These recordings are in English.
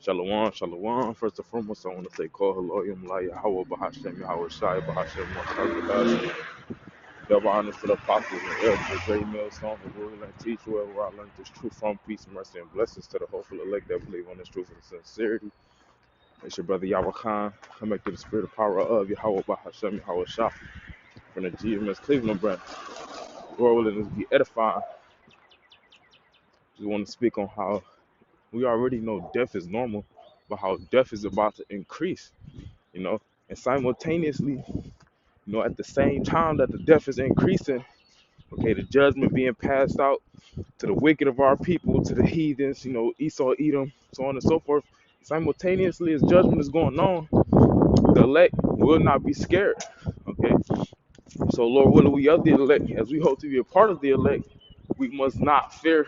Shalom, shalom. First and foremost, I want to say, Call Haloyim, La Yahweh, Bahashem, Yahweh Shai, Bahashem, Moshe, double honors to the apostles and elders, the great millstone who rule and teach wherever I learned this truth from. Peace, mercy, and blessings to the hopeful elect that believe on this truth and sincerity. It's your brother Yahweh Khan. I make the spirit of power of Yahweh, Bahashem, Yahweh Shai, from the GMS Cleveland branch. Lord willing, this be edifying. Just want to speak on how we already know death is normal, but how death is about to increase, you know, and simultaneously, at the same time that the death is increasing, okay, the judgment being passed out to the wicked of our people, to the heathens, Esau, Edom, so on and so forth. Simultaneously, as judgment is going on, the elect will not be scared, okay? So, Lord willing, we of the elect, as we hope to be a part of the elect, we must not fear,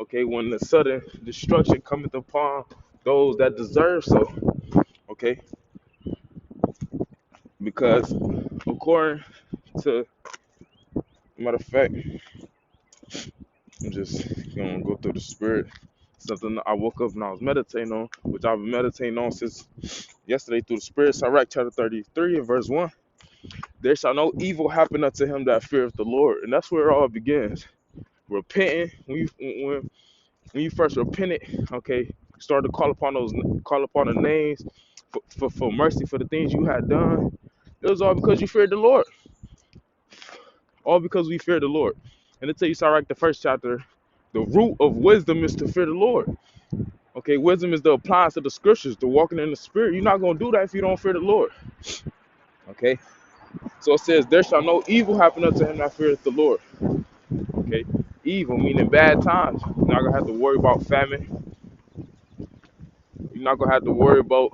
okay, when the sudden destruction cometh upon those that deserve so, okay? Because according to, matter of fact, I'm just gonna go through the spirit. Something that I woke up and I was meditating on, which I've been meditating on since yesterday through the spirit. Sirach chapter 33 and verse 1. There shall no evil happen unto him that feareth the Lord. And that's where it all begins. Repenting, when you first repented, okay, start to call upon the names for mercy for the things you had done. It was all because you feared the Lord. All because we fear the Lord. And to tell you, Sirach, the first chapter, the root of wisdom is to fear the Lord. Okay, wisdom is the appliance of the scriptures, the walking in the spirit. You're not going to do that if you don't fear the Lord. Okay, so it says, there shall no evil happen unto him that feareth the Lord. Okay, evil meaning bad times. You're not going to have to worry about famine. You're not going to have to worry about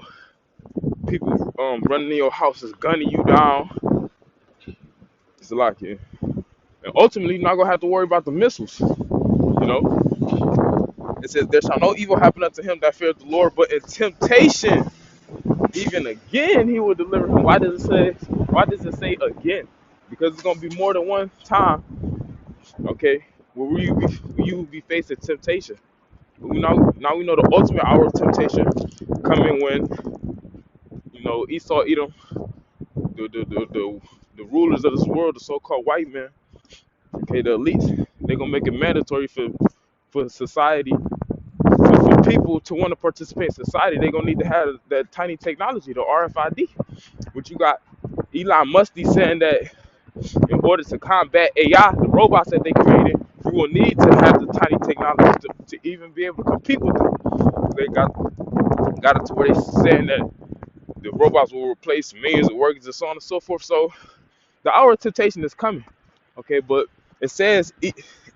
people running in your houses, gunning you down. It's a lot here. And ultimately, you're not going to have to worry about the missiles. You know, it says, there shall no evil happen unto him that feareth the Lord, but in temptation, even again, he will deliver him. Why does it say again? Because it's going to be more than one time, okay, where you will be facing temptation. Now we know the ultimate hour of temptation coming when, Esau, Edom, the rulers of this world, the so-called white men, okay, the elites, they're going to make it mandatory for society, for people to want to participate in society. They're going to need to have that tiny technology, the RFID, which you got Elon Musk saying that in order to combat AI, the robots that they created, you will need to have the tiny technology to even be able to compete with them. They got it to where they saying that the robots will replace millions of workers and so on and so forth. So the hour of temptation is coming. Okay, but it says,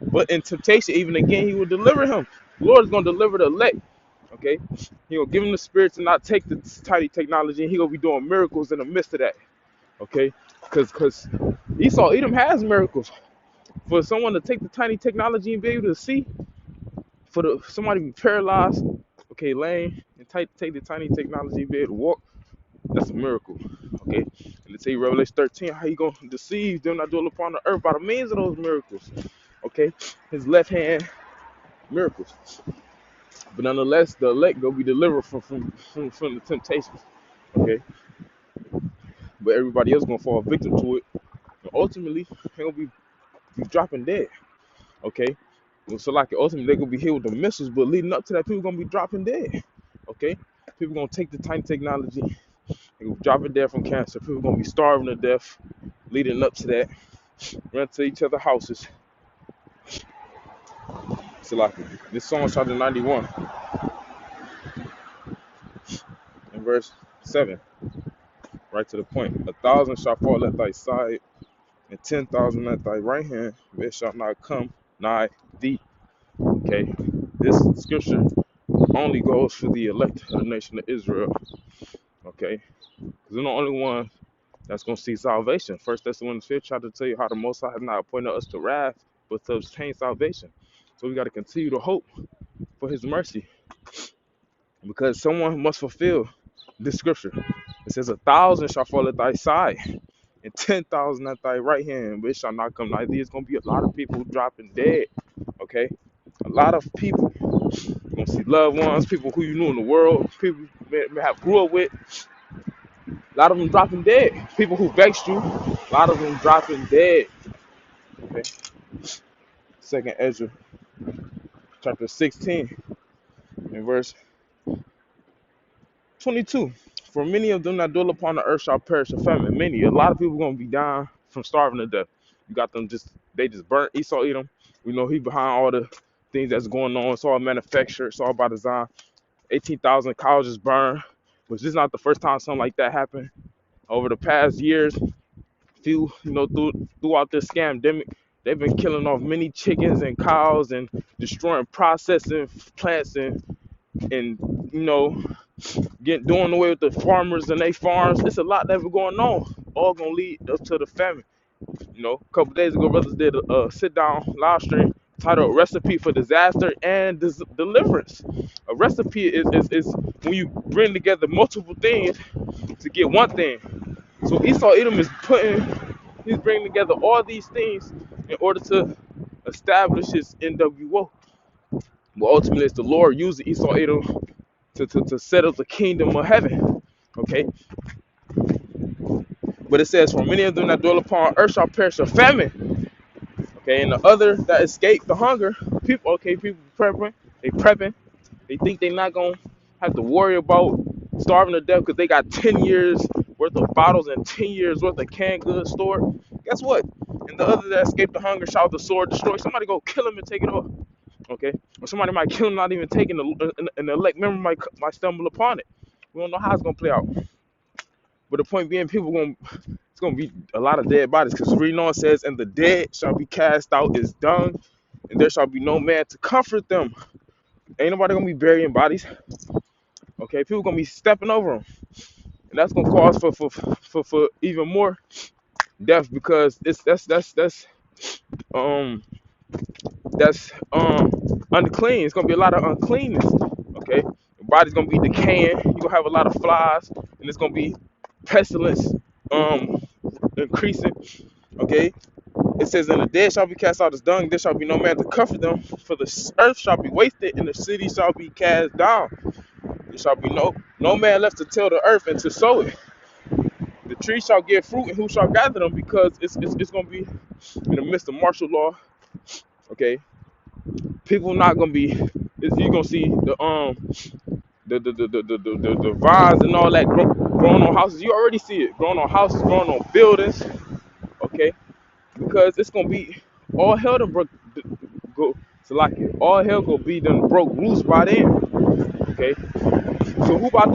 but in temptation, even again, he will deliver him. The Lord is going to deliver the elect. Okay, he will give him the spirit to not take the tiny technology, and he will be doing miracles in the midst of that. Okay, because Esau, Edom has miracles. For someone to take the tiny technology and be able to see, for somebody to be paralyzed, okay, lame, and take the tiny technology and be able to walk, that's a miracle. Okay, and to tell you Revelation 13, how he gonna deceive them that dwell upon the earth by the means of those miracles. Okay, his left hand miracles. But nonetheless, the elect gonna be delivered from the temptations. Okay, but everybody else gonna fall victim to it. And ultimately, they're gonna be dropping dead. Okay, so like ultimately they're gonna be hit with the missiles, but leading up to that, people gonna be dropping dead. Okay, people gonna take the tiny technology, they gonna drop it dead from cancer. People gonna be starving to death, leading up to that. Run to each other's houses. So like this song started in 91 in verse 7, right to the point. 1,000 shall fall at thy side, and 10,000 at thy right hand, but it shall not come nigh thee. Okay, this scripture only goes for the elect of the nation of Israel. Okay, because they're the only one that's going to see salvation. First Thessalonians 5 tried to tell you how the Most High has not appointed us to wrath, but to obtain salvation. So we got to continue to hope for His mercy, because someone must fulfill this scripture. It says, 1,000 shall fall at thy side, and 10,000 at thy right hand, but it shall not come nigh thee. It's going to be a lot of people dropping dead. Okay, a lot of people. You're gonna see loved ones, people who you knew in the world, people you may have grew up with. A lot of them dropping dead. People who vexed you, a lot of them dropping dead. Okay. Second Ezra, chapter 16, and verse 22. For many of them that dwell upon the earth shall perish of famine. Many, a lot of people gonna be dying from starving to death. You got them they just burnt Esau Edom. We know he behind all the things that's going on. It's all manufactured. It's all by design. 18,000 colleges burned, which is not the first time something like that happened. Over the past years, throughout this scamdemic, they've been killing off many chickens and cows and destroying processing plants and you know doing away with the farmers and they farms. It's a lot that been going on. All gonna lead up to the famine. A couple days ago, brothers did a sit down live stream titled "Recipe for Disaster and Deliverance." A recipe is when you bring together multiple things to get one thing. So Esau Edom he's bringing together all these things in order to establish his NWO. Well, ultimately, it's the Lord using Esau Edom to set up the kingdom of heaven. Okay? But it says, for many of them that dwell upon earth shall perish of famine. Okay, and the other that escape the hunger, people prepping. They think they're not gonna have to worry about starving to death because they got 10 years worth of bottles and 10 years worth of canned goods stored. Guess what? And the other that escape the hunger shall the sword destroy. Somebody go kill him and take it off. Okay? Or somebody might kill him not even taking the elect member might stumble upon it. We don't know how it's gonna play out. But the point being, it's gonna be a lot of dead bodies because reading on says, and the dead shall be cast out as dung, and there shall be no man to comfort them. Ain't nobody gonna be burying bodies. Okay, people gonna be stepping over them, and that's gonna cause for even more death because um that's unclean. It's gonna be a lot of uncleanness. Okay, the body's gonna be decaying. You're gonna have a lot of flies, and it's gonna be pestilence increasing. Okay, it says, and the dead shall be cast out as dung, there shall be no man to comfort them, for the earth shall be wasted, and the city shall be cast down. There shall be no man left to till the earth and to sow it. The tree shall give fruit, and who shall gather them? Because it's gonna be in the midst of martial law. Okay, people not gonna be. You gonna see the vines and all that growing on houses. You already see it growing on houses, growing on buildings. Okay, because it's gonna be all hell to go. So like all hell gonna be done broke loose by then. Okay, so who about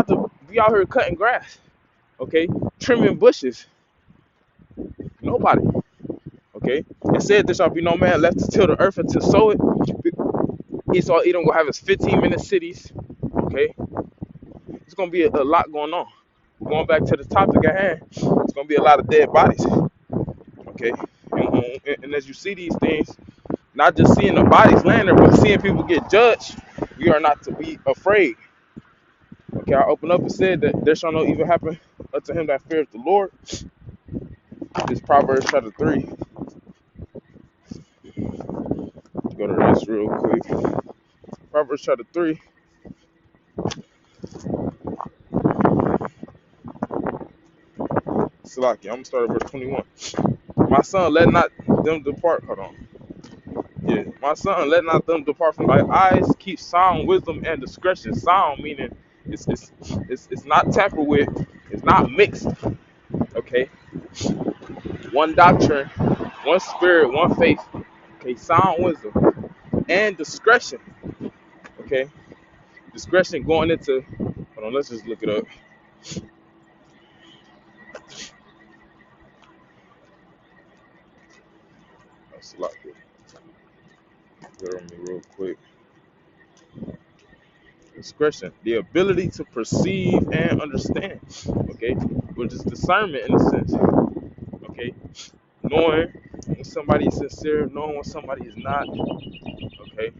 to be out here cutting grass? Okay, trimming bushes. Nobody. Okay, it said there shall be no man left to till the earth and to sow it. Esau Edom gonna have his 15-minute cities. Okay, it's gonna be a lot going on. Going back to the topic at hand, it's gonna be a lot of dead bodies. Okay, and as you see these things, not just seeing the bodies laying there, but seeing people get judged, we are not to be afraid. Okay, I open up and said that there shall no evil happen unto him that feareth the Lord. This Proverbs chapter 3. Go to this real quick. Proverbs chapter 3. Salaki, I'm gonna start at verse 21. My son, let not them depart. Hold on. Yeah, my son, let not them depart from thy eyes. Keep sound wisdom and discretion. Sound meaning it's not tampered with. It's not mixed. Okay, one doctrine, one spirit, one faith. Okay, sound wisdom and discretion. Okay, discretion going into. Hold on, let's just look it up. That's a lot. Bear with me real quick. Discretion, the ability to perceive and understand. Okay, which is discernment in a sense. Okay, knowing when somebody is sincere, knowing when somebody is not. Okay,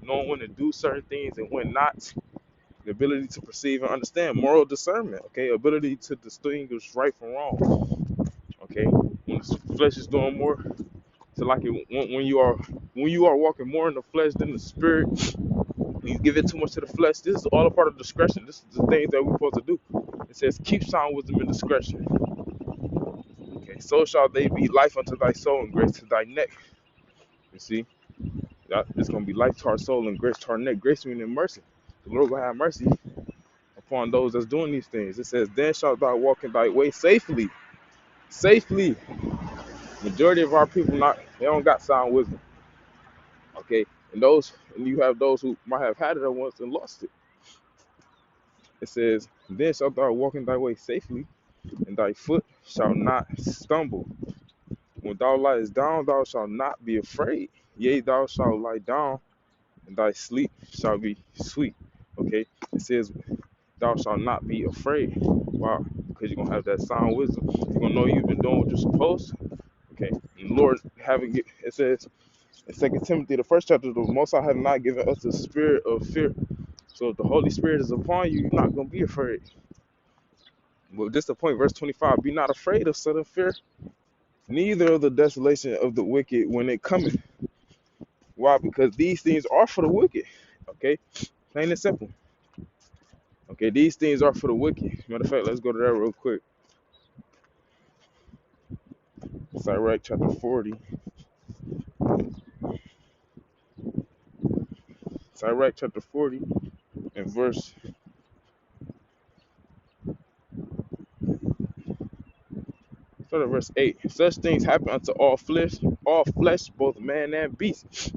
knowing when to do certain things and when not. The ability to perceive and understand, moral discernment. Okay, ability to distinguish right from wrong. Okay, when the flesh is doing more, So like when you are walking more in the flesh than the spirit, you give it too much to the flesh. This is all a part of discretion. This is the things that we're supposed to do. It says, keep sound wisdom and discretion. Okay, so shall they be life unto thy soul and grace to thy neck. You see, it's gonna be life to our soul and grace to our neck. Grace meaning mercy. The Lord will have mercy upon those that's doing these things. It says, then shalt thou walk in thy way safely. Safely. Majority of our people they don't got sound wisdom. Okay, and you have those who might have had it at once and lost it. It says, then shalt thou walk in thy way safely, and thy foot shall not stumble. When thou liest down, thou shalt not be afraid. Yea, thou shalt lie down, and thy sleep shall be sweet. Okay, it says, thou shalt not be afraid. Wow, because you're going to have that sound wisdom. You're going to know you've been doing what you're supposed to. Okay, and the Lord it says in 2 Timothy, the first chapter, the Most High have not given us the spirit of fear. So if the Holy Spirit is upon you, you're not going to be afraid. But this is the point, verse 25, be not afraid of sudden fear, neither of the desolation of the wicked when it cometh. Why? Because these things are for the wicked. Okay, plain and simple. Okay, these things are for the wicked. Matter of fact, let's go to that real quick. Sirach chapter 40. Sirach chapter 40 and start at verse 8. Such things happen unto all flesh, both man and beast.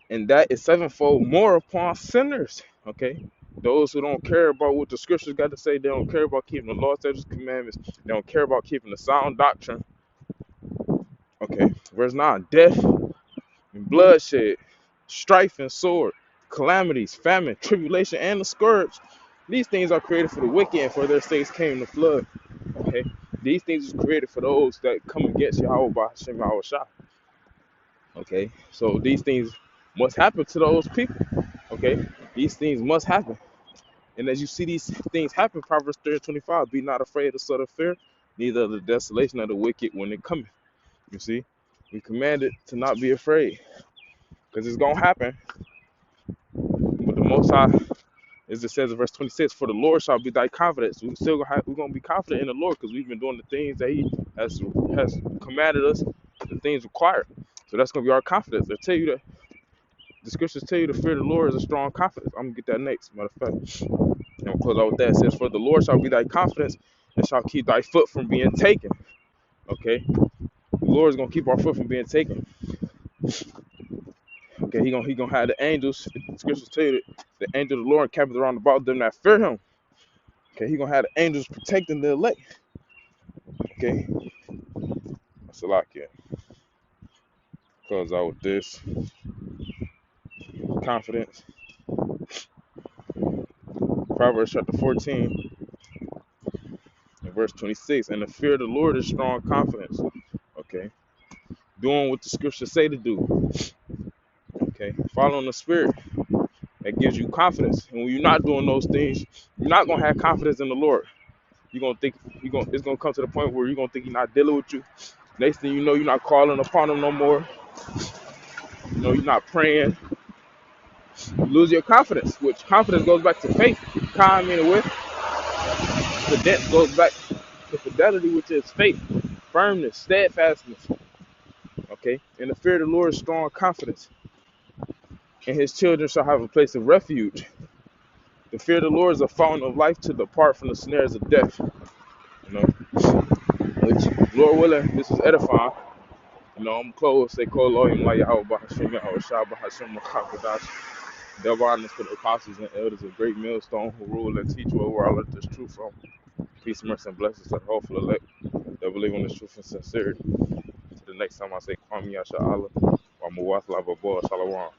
And that is sevenfold more upon sinners. Okay? Those who don't care about what the scriptures got to say, they don't care about keeping the law, statutes, commandments, they don't care about keeping the sound doctrine. Okay, verse 9, death and bloodshed, strife and sword, calamities, famine, tribulation, and the scourge. These things are created for the wicked, and for their sakes came the flood. Okay, these things are created for those that come against Yahweh by Hashem Yahweh Shah. Okay, so these things must happen to those people. Okay, these things must happen. And as you see these things happen, Proverbs 30:25, be not afraid of sudden fear, neither of the desolation of the wicked when it cometh. You see, we commanded to not be afraid, because it's gonna happen. But the Most High, as it says in verse 26, for the Lord shall be thy confidence. We're gonna be confident in the Lord because we've been doing the things that He has commanded us, the things required. So that's gonna be our confidence. They tell you that the scriptures tell you the fear of the Lord is a strong confidence. I'm gonna get that next, matter of fact. And we'll close out with that. It says, for the Lord shall be thy confidence and shall keep thy foot from being taken. Okay, the Lord is gonna keep our foot from being taken. Okay, he gonna have the angels. The scriptures tell you that the angel of the Lord encampeth around about them that fear Him. Okay, he gonna have the angels protecting the elect. Okay, that's a lot, yeah. Close out with this confidence. Proverbs chapter 14 and verse 26. And the fear of the Lord is strong confidence. Okay, doing what the scriptures say to do. Okay, following the Spirit that gives you confidence. And when you're not doing those things, you're not gonna have confidence in the Lord. You're gonna think it's gonna come to the point where you're gonna think He's not dealing with you. Next thing you know, you're not calling upon Him no more. You know, you're not praying. You lose your confidence, which confidence goes back to faith. Calm meaning with. The debt goes back to fidelity, which is faith, firmness, steadfastness. Okay, and the fear of the Lord is strong confidence, and His children shall have a place of refuge. The fear of the Lord is a fountain of life to depart from the snares of death. You know, which Lord willing, this is edifying. You know, I'm close. They call Elohim like Yahweh Bahashim Yahweh Shah Bahashim Makakadash. Double honors for the apostles and elders of great millstone who rule and teach where I learned this truth from. Peace, mercy, and blessings to the hopeful elect that believe in this truth and sincerity. To the next time I say, Kwame Yasha Allah, or Muwath Lava Shalom.